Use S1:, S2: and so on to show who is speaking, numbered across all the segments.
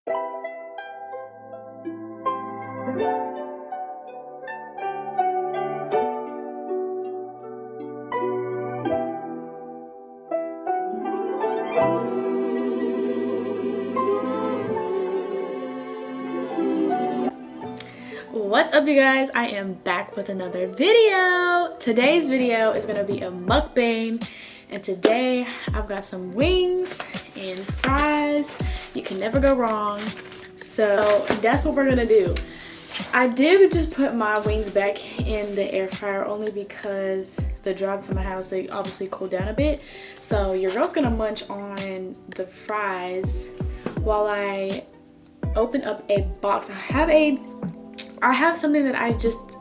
S1: What's up, you guys? I am back with another video. Today's video is gonna be a mukbang, and today I've got some wings and fries. You can never go wrong. So that's what we're gonna do. I did just put my wings back in the air fryer only because the drive to my house, they obviously cooled down a bit. So your girl's gonna munch on the fries while I open up a box. I have something that I just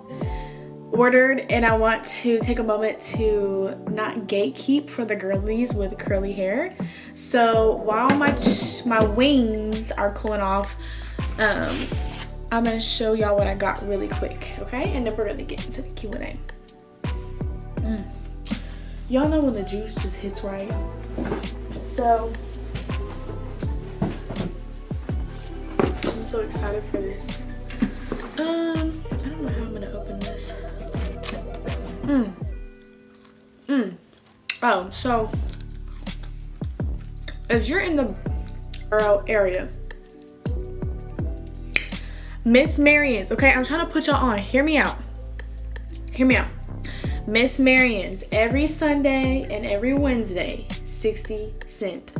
S1: ordered, and I want to take a moment to not gatekeep for the girlies with curly hair. So while my wings are cooling off, I'm gonna show y'all what I got really quick, okay? And then we're gonna get into the Q&A. Y'all know when the juice just hits right. So I'm so excited for this. I don't know how I'm gonna open this. Oh, so if you're in the borough area, Miss Marion's, okay, I'm trying to put y'all on. Hear me out. Miss Marion's every Sunday and every Wednesday, 60-cent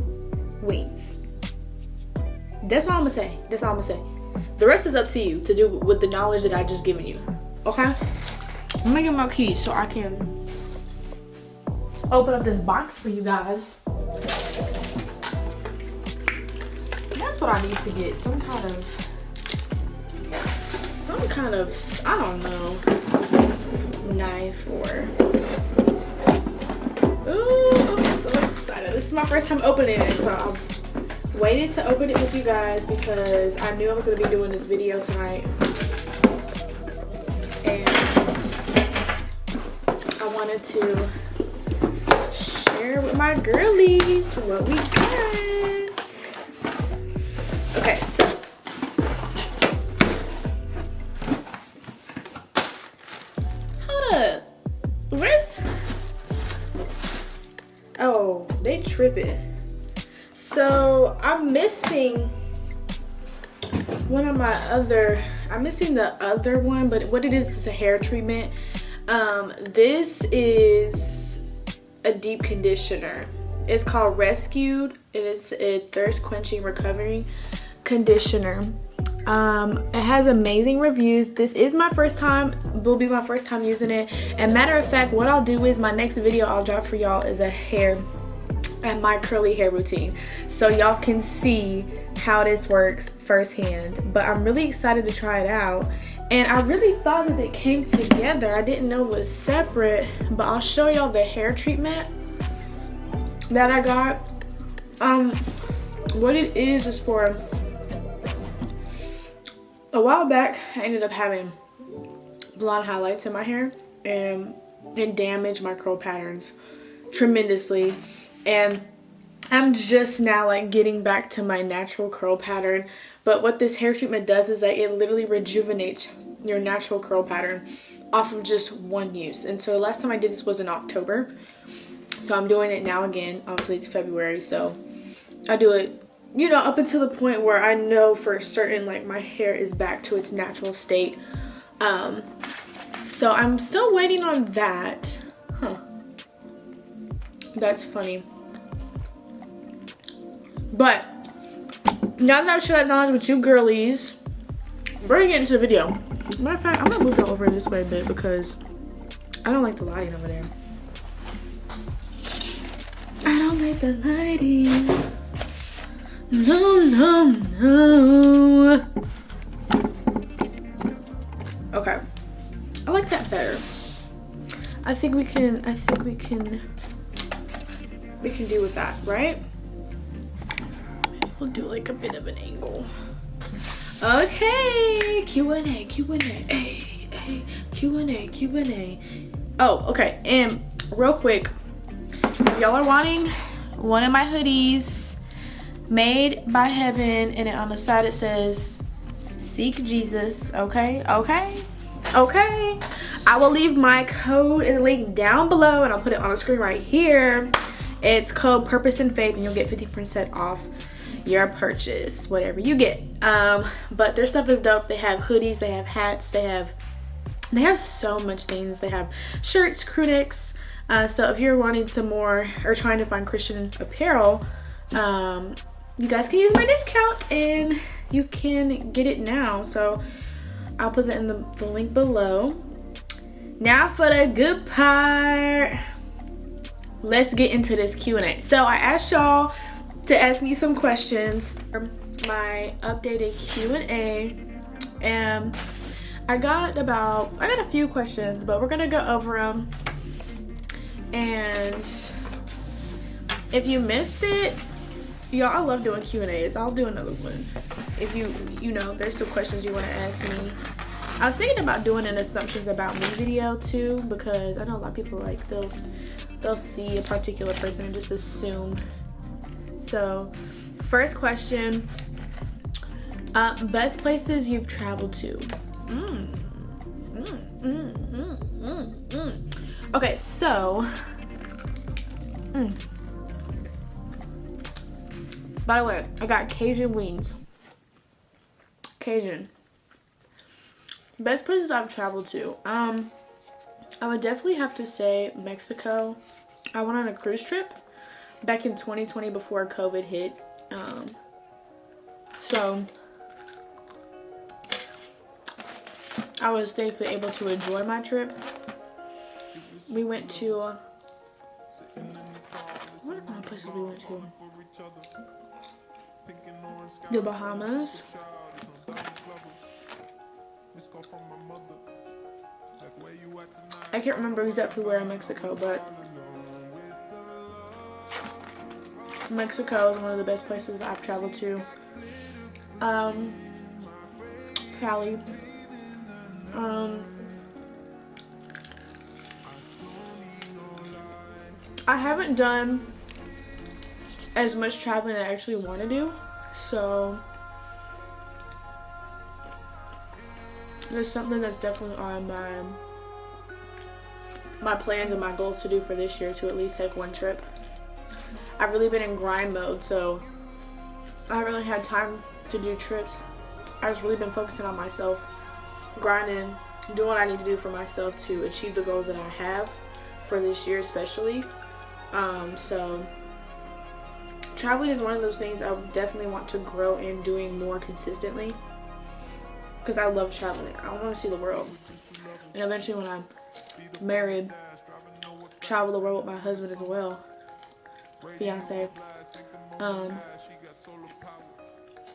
S1: wings. That's all I'm gonna say. The rest is up to you to do with the knowledge that I just given you, okay? I'm gonna get my keys so I can open up this box for you guys. That's what I need to get, some kind of, I don't know, knife or, ooh, I'm so excited. This is my first time opening it, so I'm waited to open it with you guys because I knew I was going to be doing this video tonight, and I wanted to share with my girlies what we got. Okay, so hold up, where's, oh, they tripping. So I'm missing I'm missing the other one, but what it is a hair treatment. This is a deep conditioner. It's called Rescued. It is a thirst quenching recovery conditioner. It has amazing reviews. This is my first time, will be my first time using it. And matter of fact, what I'll do is my next video I'll drop for y'all is a hair and my curly hair routine, so y'all can see how this works firsthand. But I'm really excited to try it out, and I really thought that it came together. I didn't know it was separate, but I'll show y'all the hair treatment that I got. What it is for, a while back I ended up having blonde highlights in my hair, and it damaged my curl patterns tremendously. And I'm just now like getting back to my natural curl pattern. But what this hair treatment does is that it literally rejuvenates your natural curl pattern off of just one use. And so the last time I did this was in October. So I'm doing it now again. Obviously it's February, so I do it, you know, up until the point where I know for certain like my hair is back to its natural state. So I'm still waiting on that. That's funny. But now that I've shared that knowledge with you girlies, we're gonna get into the video. Matter of fact, I'm gonna move it over this way a bit because I don't like the lighting over there. I don't like the lighting. No. Okay. I like that better. I think we can do with that, right? We'll do like a bit of an angle. Okay, Q&A. Oh, okay, and real quick, if y'all are wanting one of my hoodies, Made by Heaven, and on the side it says Seek Jesus. Okay. I will leave my code and link down below, and I'll put it on the screen right here. It's code Purpose and Faith, and you'll get 50% off your purchase, whatever you get. But their stuff is dope. They have hoodies, they have hats, they have so much things. They have shirts, crew necks. So if you're wanting some more or trying to find Christian apparel, you guys can use my discount and you can get it now. So I'll put that in the link below. Now for the good part. Let's get into this Q&A. So I asked y'all to ask me some questions for my updated Q&A, and I got a few questions, but we're gonna go over them. And if you missed it, y'all, I love doing Q&As. I'll do another one if you know there's still questions you want to ask me. I was thinking about doing an assumptions about me video too, because I know a lot of people like they'll see a particular person and just assume. So first question, best places you've traveled to. Okay, so by the way, I got Cajun wings. Cajun. Best places I've traveled to. I would definitely have to say Mexico. I went on a cruise trip back in 2020 before COVID hit. So I was thankfully able to enjoy my trip. We went to what are the places we went to? The Bahamas. I can't remember exactly where in Mexico, but Mexico is one of the best places I've traveled to. Cali. I haven't done as much traveling as I actually want to do, so there's something that's definitely on my plans and my goals to do for this year, to at least take one trip. I've really been in grind mode, so I haven't really had time to do trips. I've just really been focusing on myself, grinding, doing what I need to do for myself to achieve the goals that I have for this year especially. So traveling is one of those things I definitely want to grow in doing more consistently, because I love traveling. I want to see the world, and eventually when I'm married, travel the world with my husband as well, fiance.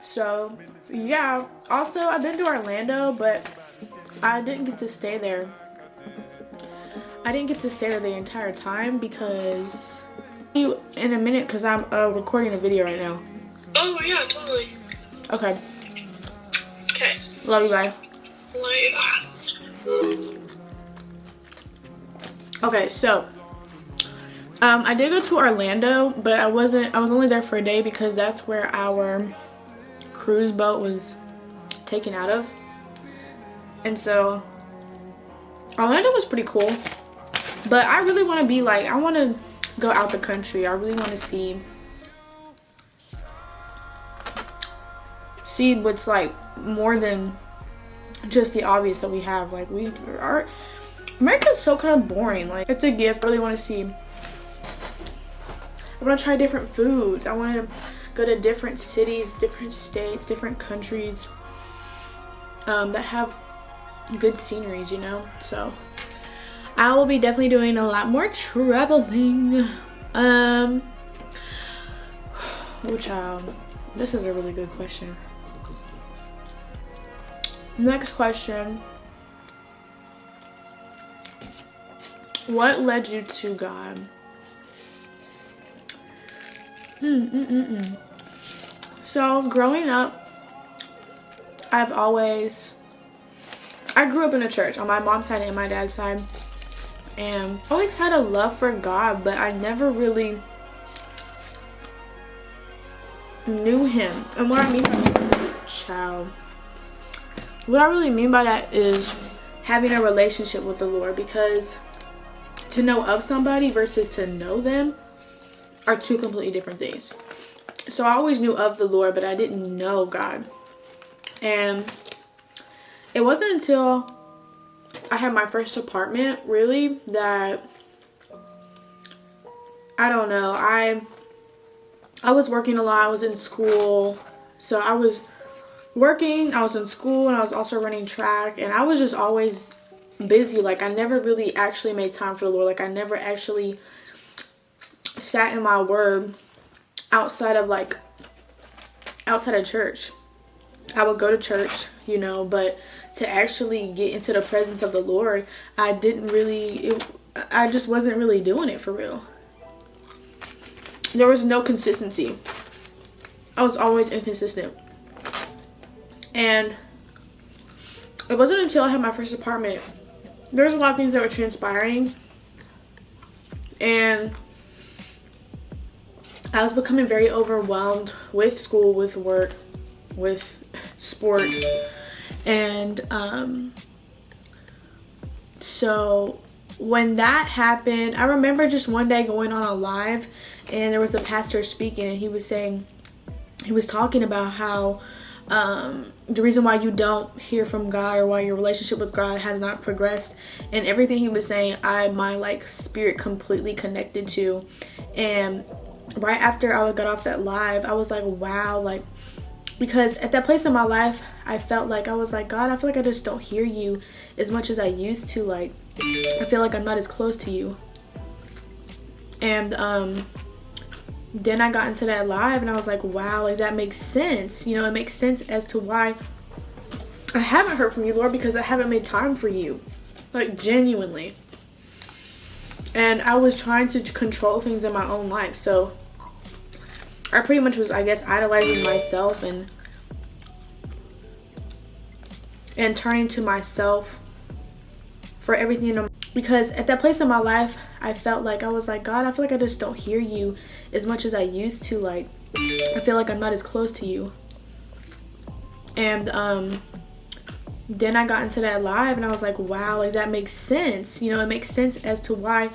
S1: So yeah, also I've been to Orlando, but I didn't get to stay there. I didn't get to stay there the entire time because in a minute, because I'm recording a video right now.
S2: Oh yeah, totally.
S1: Okay.
S2: Okay.
S1: Love you, bye.
S2: Love you.
S1: Okay, so I did go to Orlando, but I was only there for a day because that's where our cruise boat was taken out of. And so Orlando was pretty cool, but I really want to be like, I want to go out the country. I really want to see what's like more than just the obvious that we have. Like America's so kind of boring. Like, it's a gift. I really want to see. I want to try different foods. I want to go to different cities, different states, different countries that have good sceneries, you know. So I will be definitely doing a lot more traveling. This is a really good question. Next question. What led you to God? So growing up, I grew up in a church on my mom's side and my dad's side, and always had a love for God, but I never really knew him. And what I mean by child, what I really mean by that is having a relationship with the Lord, because to know of somebody versus to know them are two completely different things. So I always knew of the Lord, but I didn't know God. And it wasn't until I had my first apartment, really, that I don't know. I was working a lot. I was in school. So I was working, I was in school, and I was also running track. And I was just always busy. Like, I never really actually made time for the Lord. Like, I never actually sat in my word outside of church. I would go to church, you know, but to actually get into the presence of the Lord, I just wasn't really doing it for real. There was no consistency. I was always inconsistent. And it wasn't until I had my first apartment, there was a lot of things that were transpiring. And I was becoming very overwhelmed with school, with work, with sports. And so when that happened, I remember just one day going on a live, and there was a pastor speaking, and he was talking about how the reason why you don't hear from God, or why your relationship with God has not progressed, and everything he was saying, my spirit completely connected to. And right after I got off that live, I was like, wow, because at that place in my life, I felt like, I was like, God, I feel like I just don't hear you as much as I used to. I feel like I'm not as close to you. And then I got into that live, and I was like, wow, that makes sense. You know, it makes sense as to why I haven't heard from you, Lord, because I haven't made time for you. Genuinely. And I was trying to control things in my own life. So I pretty much was, I guess, idolizing myself and turning to myself for everything. Because at that place in my life, I felt like, I was like, God, I feel like I just don't hear you as much as I used to. I feel like I'm not as close to you. And then I got into that live, and I was like, wow, that makes sense. You know, it makes sense as to why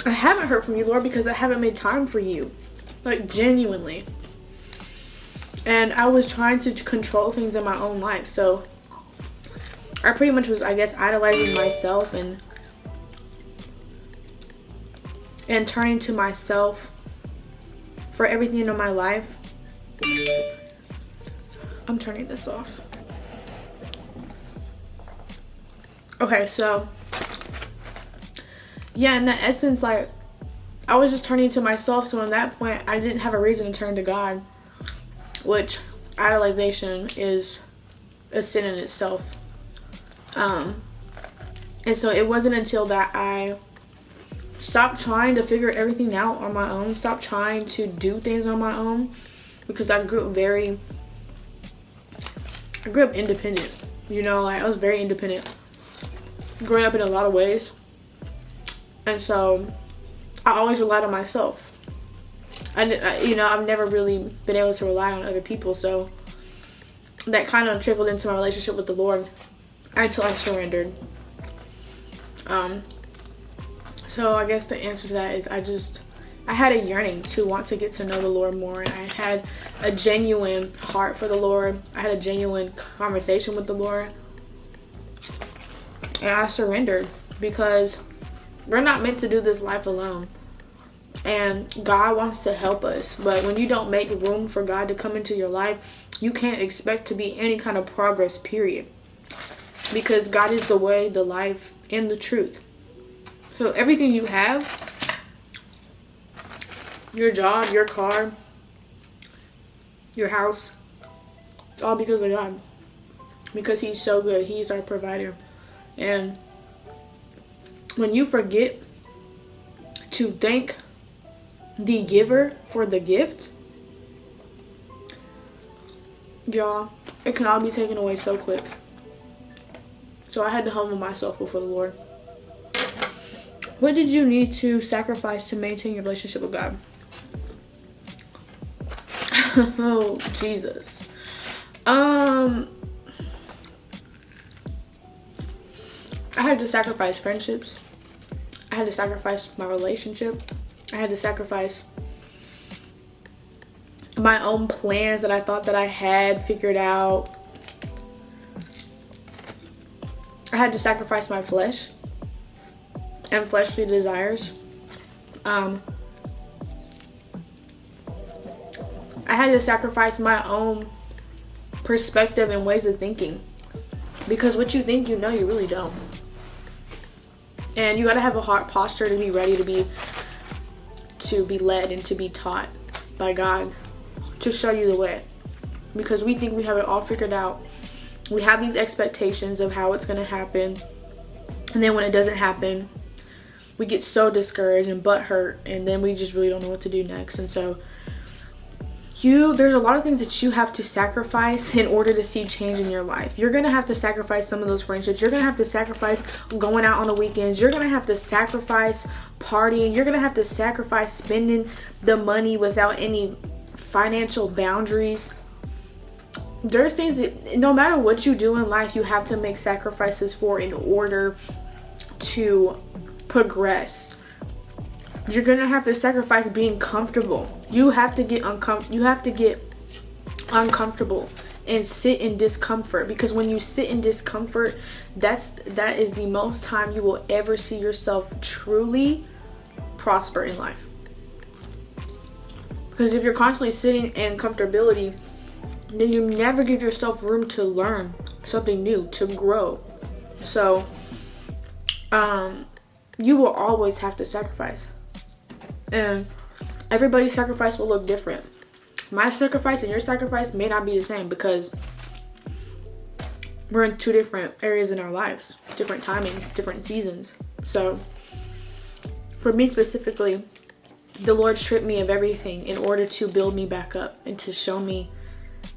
S1: I haven't heard from you, Lord, because I haven't made time for you. Genuinely. And I was trying to control things in my own life. So I pretty much was, I guess, idolizing myself and turning to myself for everything in my life. I'm turning this off. Okay, so yeah, in that essence, I was just turning to myself. So in that point, I didn't have a reason to turn to God, which idolization is a sin in itself. And so it wasn't until that I stopped trying to figure everything out on my own, stopped trying to do things on my own, because I grew up independent. You know, I was very independent growing up in a lot of ways. And so I always relied on myself. I've never really been able to rely on other people. So that kind of trickled into my relationship with the Lord until I surrendered. So I guess the answer to that is I had a yearning to want to get to know the Lord more. And I had a genuine heart for the Lord. I had a genuine conversation with the Lord. And I surrendered, because we're not meant to do this life alone. And God wants to help us. But when you don't make room for God to come into your life, you can't expect to be any kind of progress, period. Because God is the way, the life, and the truth. So everything you have, your job, your car, your house, it's all because of God. Because He's so good. He's our provider. And when you forget to thank the giver for the gift, y'all, it can all be taken away so quick. So I had to humble myself before the Lord. What did you need to sacrifice to maintain your relationship with God? Oh, Jesus. I had to sacrifice friendships. I had to sacrifice my relationship. I had to sacrifice my own plans that I thought that I had figured out. I had to sacrifice my flesh and fleshly desires. I had to sacrifice my own perspective and ways of thinking, because what you think you know, you really don't. And you got to have a heart posture to be ready to be led and to be taught by God to show you the way, because we think we have it all figured out. We have these expectations of how it's going to happen, and then when it doesn't happen, we get so discouraged and butthurt, and then we just really don't know what to do next. And so there's a lot of things that you have to sacrifice in order to see change in your life. You're going to have to sacrifice some of those friendships. You're going to have to sacrifice going out on the weekends. You're going to have to sacrifice partying. You're going to have to sacrifice spending the money without any financial boundaries. There's things that no matter what you do in life, you have to make sacrifices for in order to progress. You're gonna have to sacrifice being comfortable. You have to get uncomfortable and sit in discomfort, because when you sit in discomfort, that is the most time you will ever see yourself truly prosper in life. Because if you're constantly sitting in comfortability, then you never give yourself room to learn something new, to grow. So you will always have to sacrifice. And everybody's sacrifice will look different. My sacrifice and your sacrifice may not be the same, because we're in two different areas in our lives, different timings, different seasons. So for me specifically, the Lord stripped me of everything in order to build me back up and to show me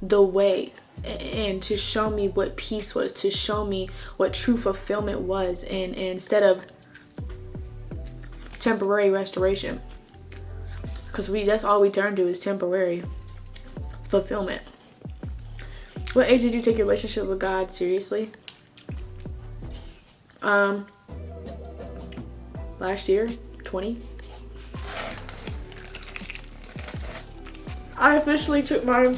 S1: the way, and to show me what peace was, to show me what true fulfillment was, and instead of temporary restoration, because that's all we turn to is temporary fulfillment. What age did you take your relationship with God seriously? Last year, 20. I officially took my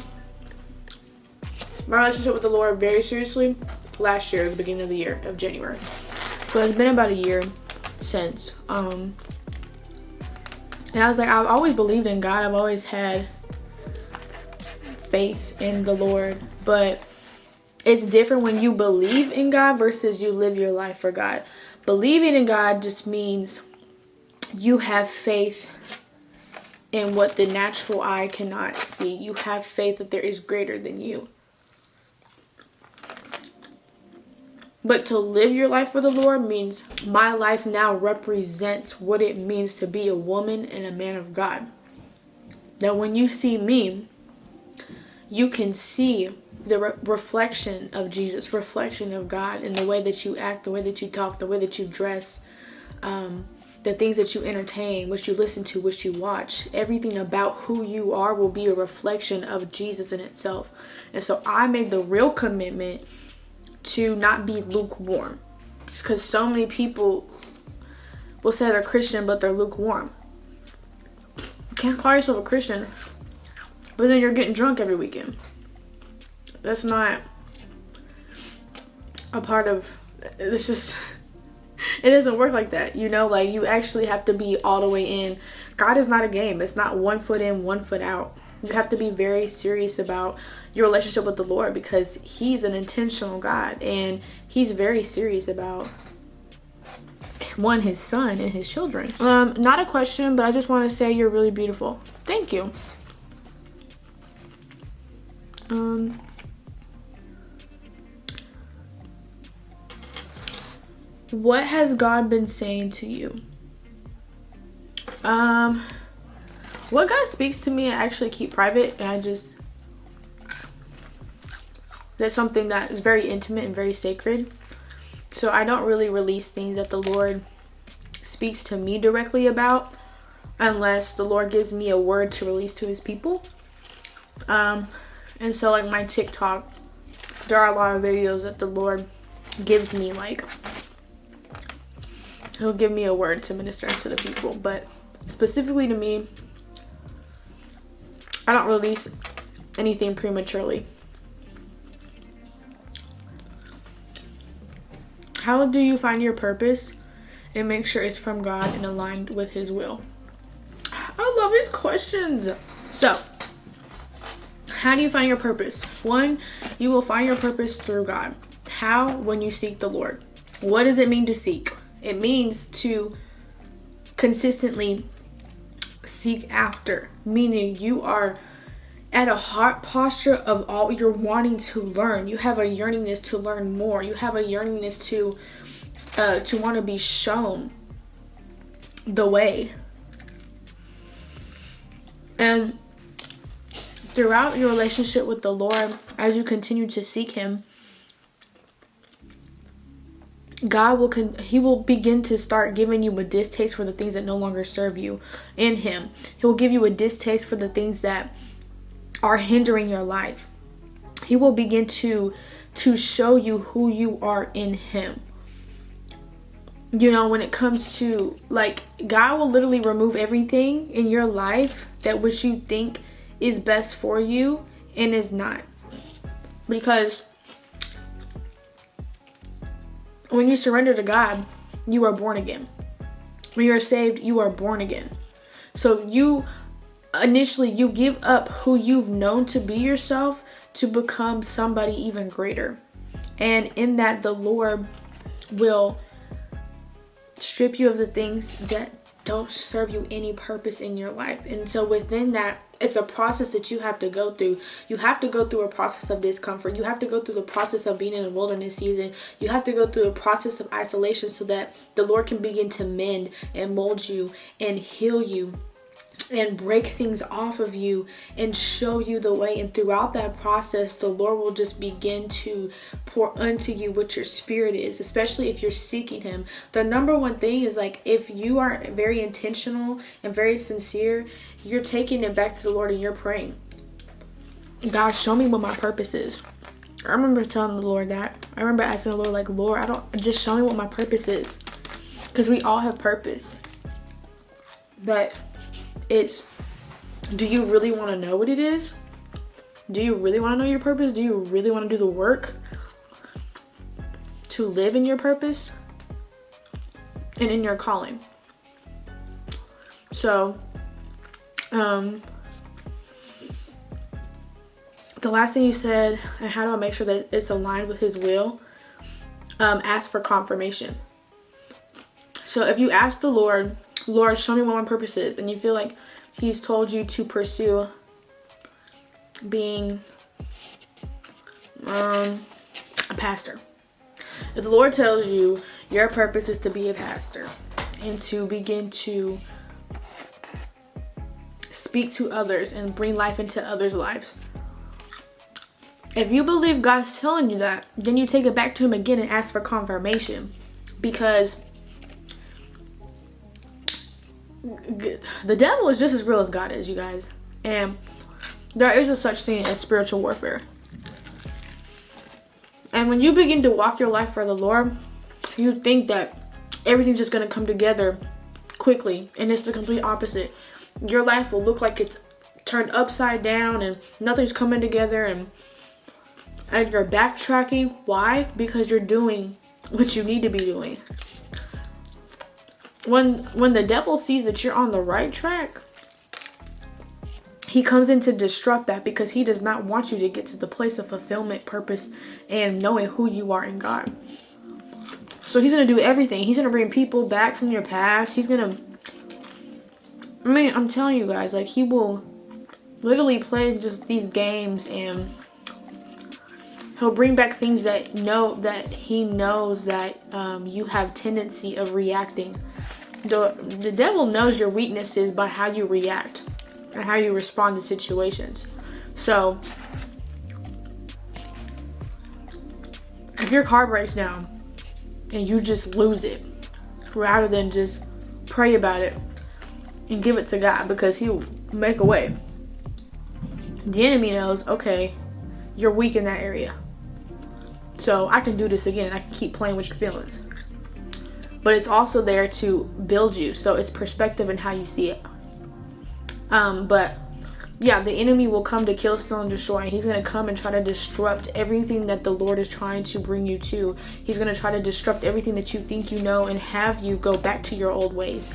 S1: relationship with the Lord very seriously last year, at the beginning of the year, of January. So it's been about a year since. And I was like, I've always believed in God. I've always had faith in the Lord. But it's different when you believe in God versus you live your life for God. Believing in God just means you have faith in what the natural eye cannot see. You have faith that there is greater than you. But to live your life for the Lord means my life now represents what it means to be a woman and a man of God. That when you see me, you can see the reflection of Jesus, reflection of God in the way that you act, the way that you talk, the way that you dress, the things that you entertain, what you listen to, what you watch. Everything about who you are will be a reflection of Jesus in itself. And so I made the real commitment to not be lukewarm, because so many people will say they're Christian but they're lukewarm. You can't call yourself a Christian but then you're getting drunk every weekend. That's not a part of, it's just, it doesn't work like that, you know. Like, you actually have to be all the way in. God is not a game. It's not 1 foot in, 1 foot out. You have to be very serious about your relationship with the Lord, because he's an intentional God, and he's very serious about, one, his son and his children. Not a question, but I just want to say you're really beautiful. Thank you. What has God been saying to you? What God speaks to me, I actually keep private, and that's something that is very intimate and very sacred. So I don't really release things that the Lord speaks to me directly about, unless the Lord gives me a word to release to his people. And so like my TikTok, there are a lot of videos that the Lord gives me, like he'll give me a word to minister to the people, but specifically to me, I don't release anything prematurely. How do you find your purpose and make sure it's from God and aligned with his will? I love these questions. So, how do you find your purpose? One, you will find your purpose through God. How? When you seek the Lord. What does it mean to seek? It means to consistently seek after, meaning you are at a heart posture of all you're wanting to learn. You have a yearningness to learn more. You have a yearningness to want to be shown the way. And throughout your relationship with the Lord, as you continue to seek him, he will begin to start giving you a distaste for the things that no longer serve you in him. He will give you a distaste for the things that are hindering your life. He will begin to show you who you are in him. You know, when it comes to, like, God will literally remove everything in your life that which you think is best for you and is not. Because when you surrender to God, you are born again. When you are saved, you are born again. So you give up who you've known to be yourself to become somebody even greater. And in that, the Lord will strip you of the things that don't serve you any purpose in your life. And so within that, it's a process that you have to go through. You have to go through a process of discomfort. You have to go through the process of being in a wilderness season. You have to go through a process of isolation so that the Lord can begin to mend and mold you and heal you and break things off of you and show you the way. And throughout that process, the Lord will just begin to pour unto you what your spirit is, especially if you're seeking him. The number one thing is, like, if you are very intentional and very sincere, you're taking it back to the Lord and you're praying, God, show me what my purpose is. I remember telling the Lord that. I remember asking the Lord, like, Lord, just show me what my purpose is. Because we all have purpose. But it's, do you really want to know what it is? Do you really want to know your purpose? Do you really want to do the work to live in your purpose and in your calling? So, the last thing you said, and how do I make sure that it's aligned with his will? Ask for confirmation. So if you ask the Lord, show me what my purpose is, and you feel like he's told you to pursue being a pastor. If the Lord tells you your purpose is to be a pastor and to begin to speak to others and bring life into others' lives, if you believe God's telling you that, then you take it back to him again and ask for confirmation. Because the devil is just as real as God is, you guys. And there is a such thing as spiritual warfare. And when you begin to walk your life for the Lord, you think that everything's just going to come together quickly. And it's the complete opposite. Your life will look like it's turned upside down and nothing's coming together. And you're backtracking. Why? Because you're doing what you need to be doing. When the devil sees that you're on the right track, he comes in to disrupt that, because he does not want you to get to the place of fulfillment, purpose, and knowing who you are in God. So he's going to do everything. He's going to bring people back from your past. He's going to, I'm telling you guys, like, he will literally play just these games, and he'll bring back things that he knows that you have tendency of reacting. The devil knows your weaknesses by how you react and how you respond to situations. So if your car breaks down and you just lose it, rather than just pray about it and give it to God, because he'll make a way. the enemy knows, okay, you're weak in that area. So I can do this again. I can keep playing with your feelings. But it's also there to build you. So it's perspective and how you see it. But yeah, the enemy will come to kill, steal, and destroy. And he's going to come and try to disrupt everything that the Lord is trying to bring you to. He's going to try to disrupt everything that you think you know and have you go back to your old ways.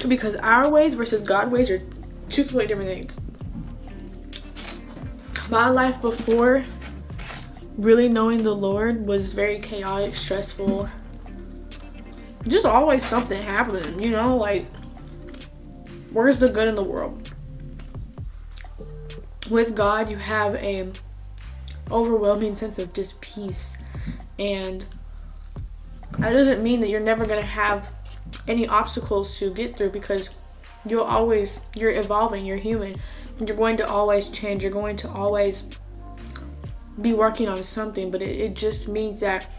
S1: Because our ways versus God's ways are two completely different things. My life before really knowing the Lord was very chaotic, stressful. Just always something happening, you know, like, where's the good in the world? With God, you have a overwhelming sense of just peace. And that doesn't mean that you're never going to have any obstacles to get through, because you're evolving, you're human. You're going to always change. You're going to always be working on something, but it just means that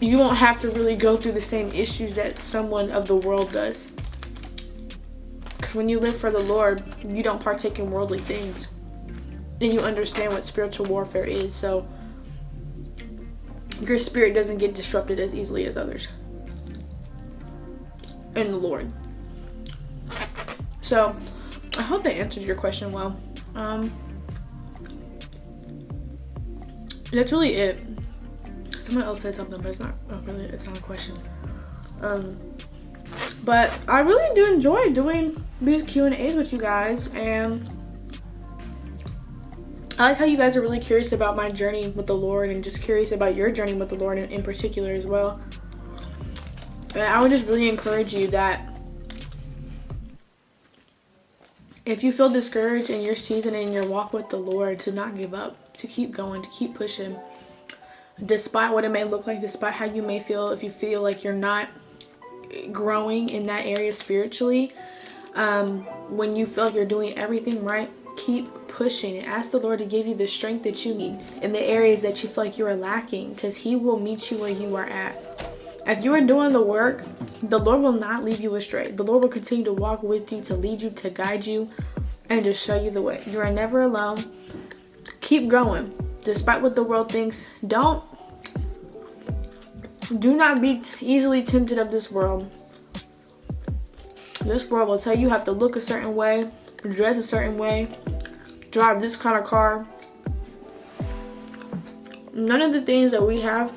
S1: you won't have to really go through the same issues that someone of the world does. Because when you live for the Lord, you don't partake in worldly things. And you understand what spiritual warfare is. So your spirit doesn't get disrupted as easily as others. In the Lord. So I hope that answered your question well. That's really it. Someone else said something, but it's not really, it's not a question. But I really do enjoy doing these Q&As with you guys, and I like how you guys are really curious about my journey with the Lord, and just curious about your journey with the Lord in particular as well. And I would just really encourage you that if you feel discouraged in your season and in your walk with the Lord, to not give up, to keep going, to keep pushing. Despite what it may look like, despite how you may feel, if you feel like you're not growing in that area spiritually, when you feel like you're doing everything right, keep pushing and ask the Lord to give you the strength that you need in the areas that you feel like you are lacking, because He will meet you where you are at. If you are doing the work, the Lord will not leave you astray. The Lord will continue to walk with you, to lead you, to guide you, and to show you the way. You are never alone. Keep going. Despite what the world thinks, do not be easily tempted of this world. This world will tell you have to look a certain way, dress a certain way, drive this kind of car. None of the things that we have,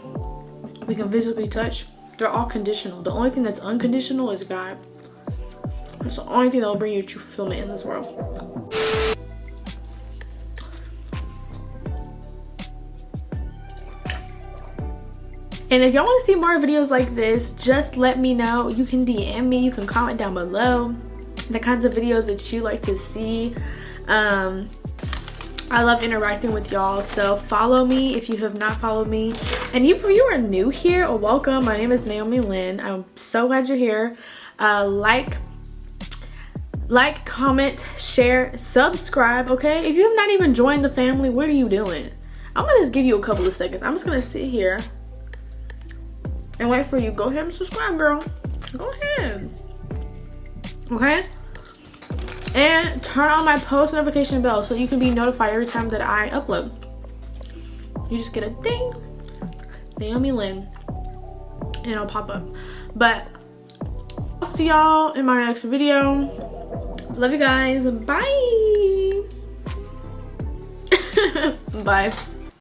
S1: we can physically touch, they're all conditional. The only thing that's unconditional is God. It's the only thing that will bring you true fulfillment in this world. And if y'all want to see more videos like this, just let me know. You can DM me, you can comment down below the kinds of videos that you like to see. I love interacting with y'all, so follow me if you have not followed me. And if you are new here, welcome. My name is Naomi.lynne. I'm so glad you're here. Like, comment, share, subscribe, okay? If you have not even joined the family, what are you doing? I'm gonna just give you a couple of seconds. I'm just gonna sit here and wait for you. Go ahead and subscribe, girl. Go ahead. Okay? And turn on my post notification bell so you can be notified every time that I upload. You just get a ding, Naomi.lynne, and it'll pop up. But I'll see y'all in my next video. Love you guys. Bye. Bye.